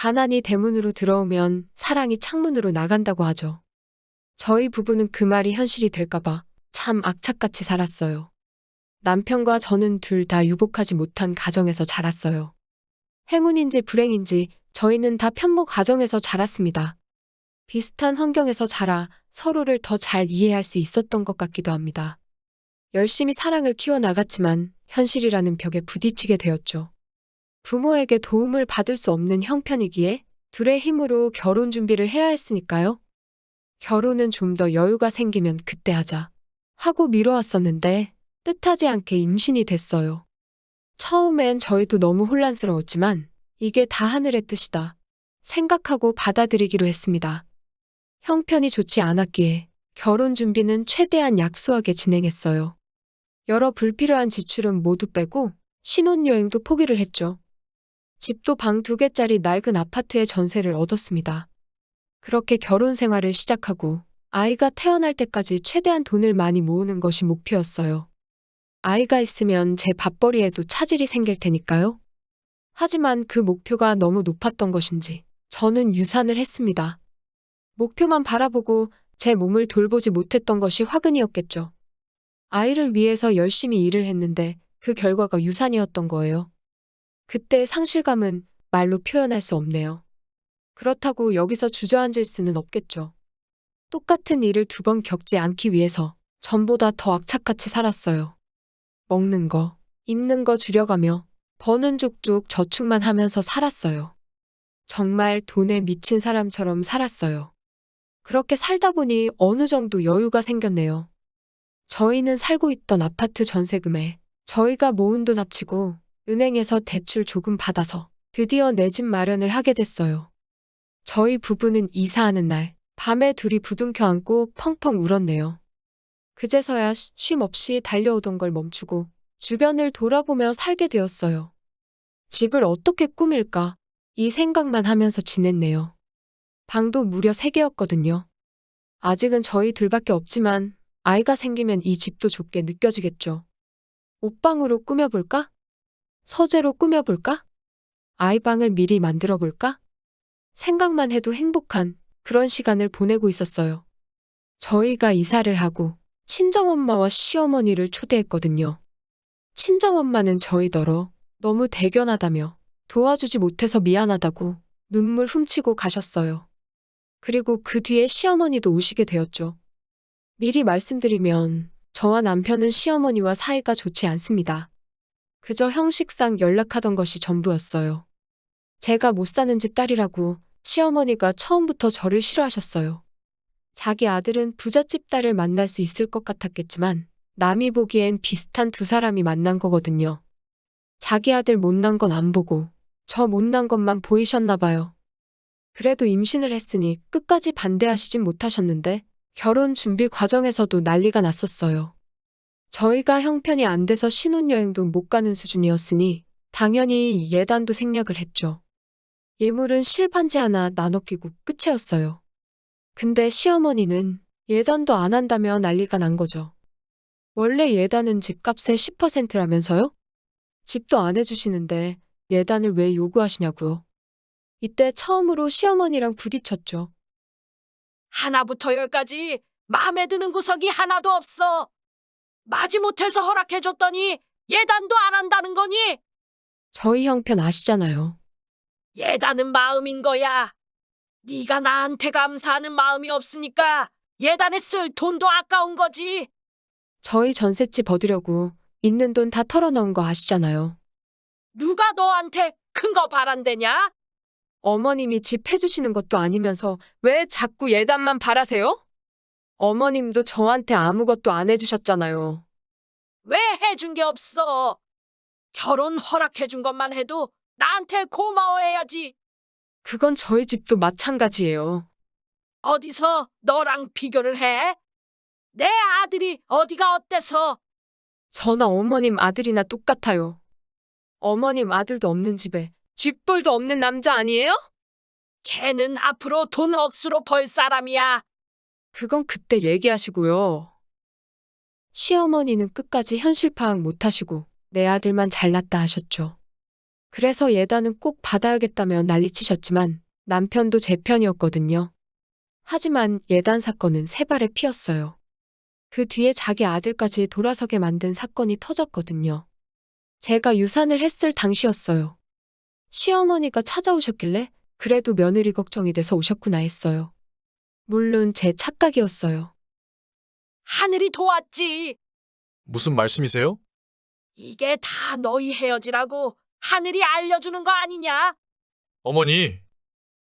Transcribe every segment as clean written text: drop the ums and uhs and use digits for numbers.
가난이 대문으로 들어오면 사랑이 창문으로 나간다고 하죠. 저희 부부는 그 말이 현실이 될까봐 참 악착같이 살았어요. 남편과 저는 둘 다 유복하지 못한 가정에서 자랐어요. 행운인지 불행인지 저희는 다 편모 가정에서 자랐습니다. 비슷한 환경에서 자라 서로를 더 잘 이해할 수 있었던 것 같기도 합니다. 열심히 사랑을 키워나갔지만 현실이라는 벽에 부딪히게 되었죠. 부모에게 도움을 받을 수 없는 형편이기에 둘의 힘으로 결혼 준비를 해야 했으니까요. 결혼은 좀 더 여유가 생기면 그때 하자 하고 미뤄왔었는데 뜻하지 않게 임신이 됐어요. 처음엔 저희도 너무 혼란스러웠지만 이게 다 하늘의 뜻이다 생각하고 받아들이기로 했습니다. 형편이 좋지 않았기에 결혼 준비는 최대한 약소하게 진행했어요. 여러 불필요한 지출은 모두 빼고 신혼여행도 포기를 했죠. 집도 방 2개짜리 낡은 아파트에 전세를 얻었습니다. 그렇게 결혼 생활을 시작하고 아이가 태어날 때까지 최대한 돈을 많이 모으는 것이 목표였어요. 아이가 있으면 제 밥벌이에도 차질이 생길 테니까요. 하지만 그 목표가 너무 높았던 것인지 저는 유산을 했습니다. 목표만 바라보고 제 몸을 돌보지 못했던 것이 화근이었겠죠. 아이를 위해서 열심히 일을 했는데 그 결과가 유산이었던 거예요. 그때의 상실감은 말로 표현할 수 없네요. 그렇다고 여기서 주저앉을 수는 없겠죠. 똑같은 일을 2번 겪지 않기 위해서 전보다 더 악착같이 살았어요. 먹는 거, 입는 거 줄여가며 버는 족족 저축만 하면서 살았어요. 정말 돈에 미친 사람처럼 살았어요. 그렇게 살다 보니 어느 정도 여유가 생겼네요. 저희는 살고 있던 아파트 전세금에 저희가 모은 돈 합치고 은행에서 대출 조금 받아서 드디어 내 집 마련을 하게 됐어요. 저희 부부는 이사하는 날 밤에 둘이 부둥켜 안고 펑펑 울었네요. 그제서야 쉼 없이 달려오던 걸 멈추고 주변을 돌아보며 살게 되었어요. 집을 어떻게 꾸밀까? 이 생각만 하면서 지냈네요. 방도 무려 3개였거든요. 아직은 저희 둘밖에 없지만 아이가 생기면 이 집도 좁게 느껴지겠죠. 옷방으로 꾸며볼까? 서재로 꾸며볼까? 아이방을 미리 만들어볼까? 생각만 해도 행복한 그런 시간을 보내고 있었어요. 저희가 이사를 하고 친정엄마와 시어머니를 초대했거든요. 친정엄마는 저희더러 너무 대견하다며 도와주지 못해서 미안하다고 눈물 훔치고 가셨어요. 그리고 그 뒤에 시어머니도 오시게 되었죠. 미리 말씀드리면 저와 남편은 시어머니와 사이가 좋지 않습니다. 그저 형식상 연락하던 것이 전부였어요. 제가 못 사는 집 딸이라고 시어머니가 처음부터 저를 싫어하셨어요. 자기 아들은 부잣집 딸을 만날 수 있을 것 같았겠지만 남이 보기엔 비슷한 2사람이 만난 거거든요. 자기 아들 못난 건 안 보고 저 못난 것만 보이셨나 봐요. 그래도 임신을 했으니 끝까지 반대하시진 못하셨는데 결혼 준비 과정에서도 난리가 났었어요. 저희가 형편이 안 돼서 신혼여행도 못 가는 수준이었으니 당연히 예단도 생략을 했죠. 예물은 실반지 하나 나눠 끼고 끝이었어요. 근데 시어머니는 예단도 안 한다며 난리가 난 거죠. 원래 예단은 집값의 10%라면서요? 집도 안 해주시는데 예단을 왜 요구하시냐고요. 이때 처음으로 시어머니랑 부딪혔죠. 하나부터 10까지 마음에 드는 구석이 하나도 없어. 마지못해서 허락해줬더니 예단도 안 한다는 거니? 저희 형편 아시잖아요. 예단은 마음인 거야. 네가 나한테 감사하는 마음이 없으니까 예단에 쓸 돈도 아까운 거지. 저희 전셋집 얻으려고 있는 돈 다 털어넣은 거 아시잖아요. 누가 너한테 큰 거 바란대냐? 어머님이 집 해주시는 것도 아니면서 왜 자꾸 예단만 바라세요? 어머님도 저한테 아무것도 안 해주셨잖아요. 왜 해준 게 없어? 결혼 허락해준 것만 해도 나한테 고마워해야지. 그건 저희 집도 마찬가지예요. 어디서 너랑 비교를 해? 내 아들이 어디가 어때서? 저나 어머님 아들이나 똑같아요. 어머님 아들도 없는 집에 쥐뿔도 없는 남자 아니에요? 걔는 앞으로 돈 억수로 벌 사람이야. 그건 그때 얘기하시고요. 시어머니는 끝까지 현실 파악 못하시고 내 아들만 잘났다 하셨죠. 그래서 예단은 꼭 받아야겠다며 난리치셨지만 남편도 제 편이었거든요. 하지만 예단 사건은 세 발에 피었어요. 그 뒤에 자기 아들까지 돌아서게 만든 사건이 터졌거든요. 제가 유산을 했을 당시였어요. 시어머니가 찾아오셨길래 그래도 며느리 걱정이 돼서 오셨구나 했어요. 물론 제 착각이었어요. 하늘이 도왔지. 무슨 말씀이세요? 이게 다 너희 헤어지라고 하늘이 알려주는 거 아니냐? 어머니,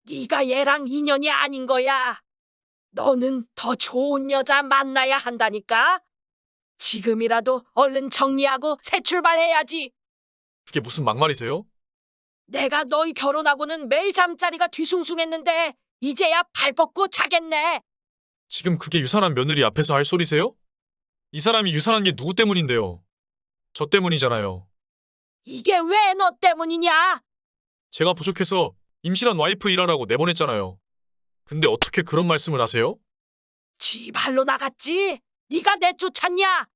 네가 얘랑 인연이 아닌 거야. 너는 더 좋은 여자 만나야 한다니까. 지금이라도 얼른 정리하고 새 출발해야지. 그게 무슨 막말이세요? 내가 너희 결혼하고는 매일 잠자리가 뒤숭숭했는데 이제야 발 뻗고 자겠네. 지금 그게 유산한 며느리 앞에서 할 소리세요? 이 사람이 유산한 게 누구 때문인데요? 저 때문이잖아요. 이게 왜 너 때문이냐? 제가 부족해서 임신한 와이프 일하라고 내보냈잖아요. 근데 어떻게 그런 말씀을 하세요? 지 발로 나갔지? 네가 내쫓았냐?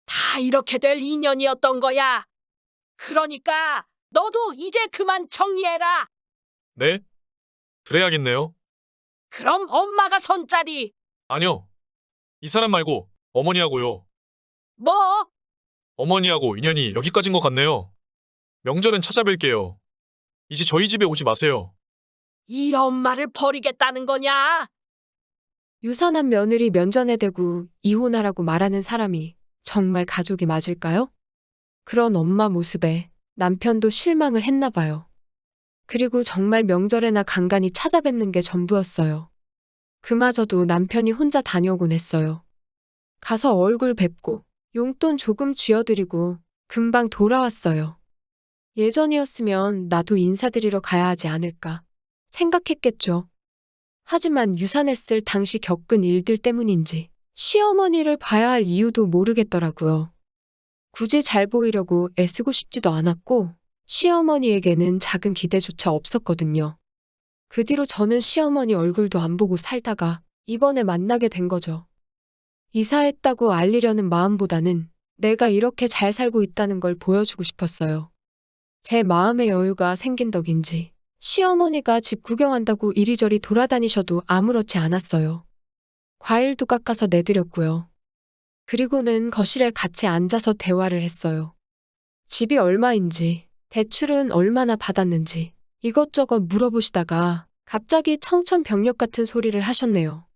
다 이렇게 될 인연이었던 거야. 그러니까 너도 이제 그만 정리해라. 네? 그래야겠네요. 그럼 엄마가 선짜리. 아니요. 이 사람 말고 어머니하고요. 뭐? 어머니하고 인연이 여기까지인 것 같네요. 명절은 찾아뵐게요. 이제 저희 집에 오지 마세요. 이 엄마를 버리겠다는 거냐? 유산한 며느리 면전에 대고 이혼하라고 말하는 사람이 정말 가족이 맞을까요? 그런 엄마 모습에 남편도 실망을 했나 봐요. 그리고 정말 명절에나 간간히 찾아뵙는 게 전부였어요. 그마저도 남편이 혼자 다녀오곤 했어요. 가서 얼굴 뵙고 용돈 조금 쥐어드리고 금방 돌아왔어요. 예전이었으면 나도 인사드리러 가야 하지 않을까 생각했겠죠. 하지만 유산했을 당시 겪은 일들 때문인지 시어머니를 봐야 할 이유도 모르겠더라고요. 굳이 잘 보이려고 애쓰고 싶지도 않았고 시어머니에게는 작은 기대조차 없었거든요. 그 뒤로 저는 시어머니 얼굴도 안 보고 살다가 이번에 만나게 된 거죠. 이사했다고 알리려는 마음보다는 내가 이렇게 잘 살고 있다는 걸 보여주고 싶었어요. 제 마음의 여유가 생긴 덕인지 시어머니가 집 구경한다고 이리저리 돌아다니셔도 아무렇지 않았어요. 과일도 깎아서 내드렸고요. 그리고는 거실에 같이 앉아서 대화를 했어요. 집이 얼마인지, 대출은 얼마나 받았는지 이것저것 물어보시다가 갑자기 청천벽력 같은 소리를 하셨네요.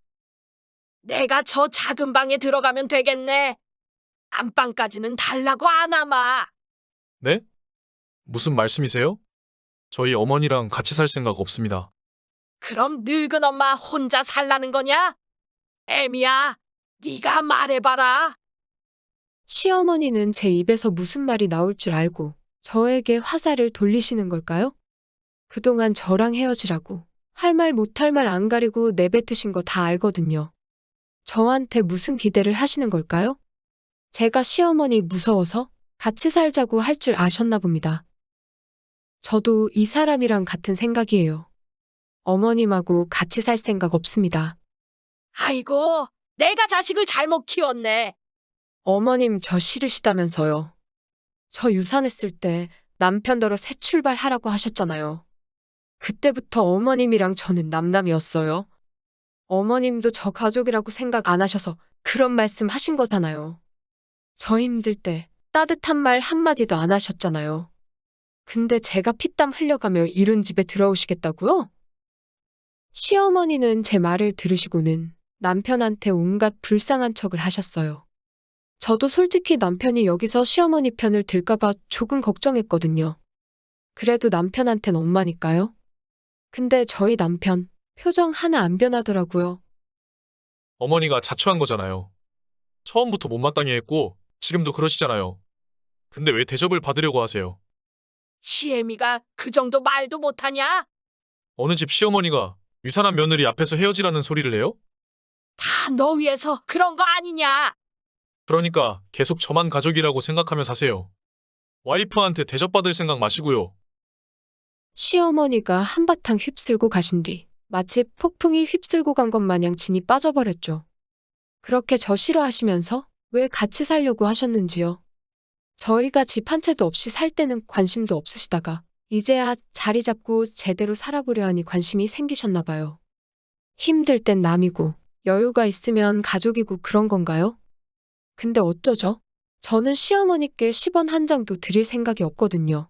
내가 저 작은 방에 들어가면 되겠네. 안방까지는 달라고 안 하마. 네? 무슨 말씀이세요? 저희 어머니랑 같이 살 생각 없습니다. 그럼 늙은 엄마 혼자 살라는 거냐? 애미야, 네가 말해봐라. 시어머니는 제 입에서 무슨 말이 나올 줄 알고 저에게 화살을 돌리시는 걸까요? 그동안 저랑 헤어지라고 할 말 못할 말 안 가리고 내뱉으신 거 다 알거든요. 저한테 무슨 기대를 하시는 걸까요? 제가 시어머니 무서워서 같이 살자고 할 줄 아셨나 봅니다. 저도 이 사람이랑 같은 생각이에요. 어머님하고 같이 살 생각 없습니다. 아이고, 내가 자식을 잘못 키웠네. 어머님 저 싫으시다면서요. 저 유산했을 때 남편더러 새 출발하라고 하셨잖아요. 그때부터 어머님이랑 저는 남남이었어요. 어머님도 저 가족이라고 생각 안 하셔서 그런 말씀 하신 거잖아요. 저 힘들 때 따뜻한 말 한마디도 안 하셨잖아요. 근데 제가 피땀 흘려가며 이런 집에 들어오시겠다고요? 시어머니는 제 말을 들으시고는 남편한테 온갖 불쌍한 척을 하셨어요. 저도 솔직히 남편이 여기서 시어머니 편을 들까봐 조금 걱정했거든요. 그래도 남편한텐 엄마니까요. 근데 저희 남편 표정 하나 안 변하더라고요. 어머니가 자초한 거잖아요. 처음부터 못마땅해 했고 지금도 그러시잖아요. 근데 왜 대접을 받으려고 하세요? 시애미가 그 정도 말도 못하냐? 어느 집 시어머니가 유산한 며느리 앞에서 헤어지라는 소리를 해요? 다 너 위해서 그런 거 아니냐? 그러니까 계속 저만 가족이라고 생각하며 사세요. 와이프한테 대접받을 생각 마시고요. 시어머니가 한바탕 휩쓸고 가신 뒤 마치 폭풍이 휩쓸고 간 것 마냥 진이 빠져버렸죠. 그렇게 저 싫어하시면서 왜 같이 살려고 하셨는지요. 저희가 집 한 채도 없이 살 때는 관심도 없으시다가 이제야 자리 잡고 제대로 살아보려 하니 관심이 생기셨나 봐요. 힘들 땐 남이고 여유가 있으면 가족이고 그런 건가요? 근데 어쩌죠? 저는 시어머니께 10원 한 장도 드릴 생각이 없거든요.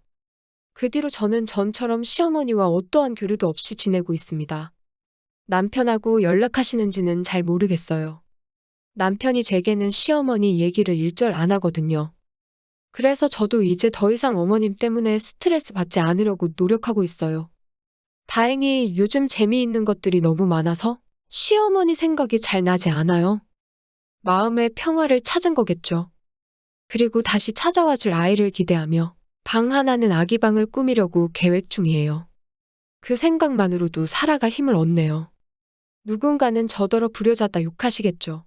그 뒤로 저는 전처럼 시어머니와 어떠한 교류도 없이 지내고 있습니다. 남편하고 연락하시는지는 잘 모르겠어요. 남편이 제게는 시어머니 얘기를 일절 안 하거든요. 그래서 저도 이제 더 이상 어머님 때문에 스트레스 받지 않으려고 노력하고 있어요. 다행히 요즘 재미있는 것들이 너무 많아서 시어머니 생각이 잘 나지 않아요. 마음의 평화를 찾은 거겠죠. 그리고 다시 찾아와 줄 아이를 기대하며 방 하나는 아기방을 꾸미려고 계획 중이에요. 그 생각만으로도 살아갈 힘을 얻네요. 누군가는 저더러 불효자다 욕하시겠죠.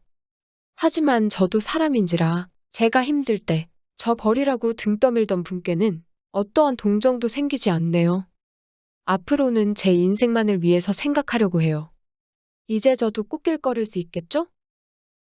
하지만 저도 사람인지라 제가 힘들 때 저 버리라고 등 떠밀던 분께는 어떠한 동정도 생기지 않네요. 앞으로는 제 인생만을 위해서 생각하려고 해요. 이제 저도 꽃길 걸을 수 있겠죠?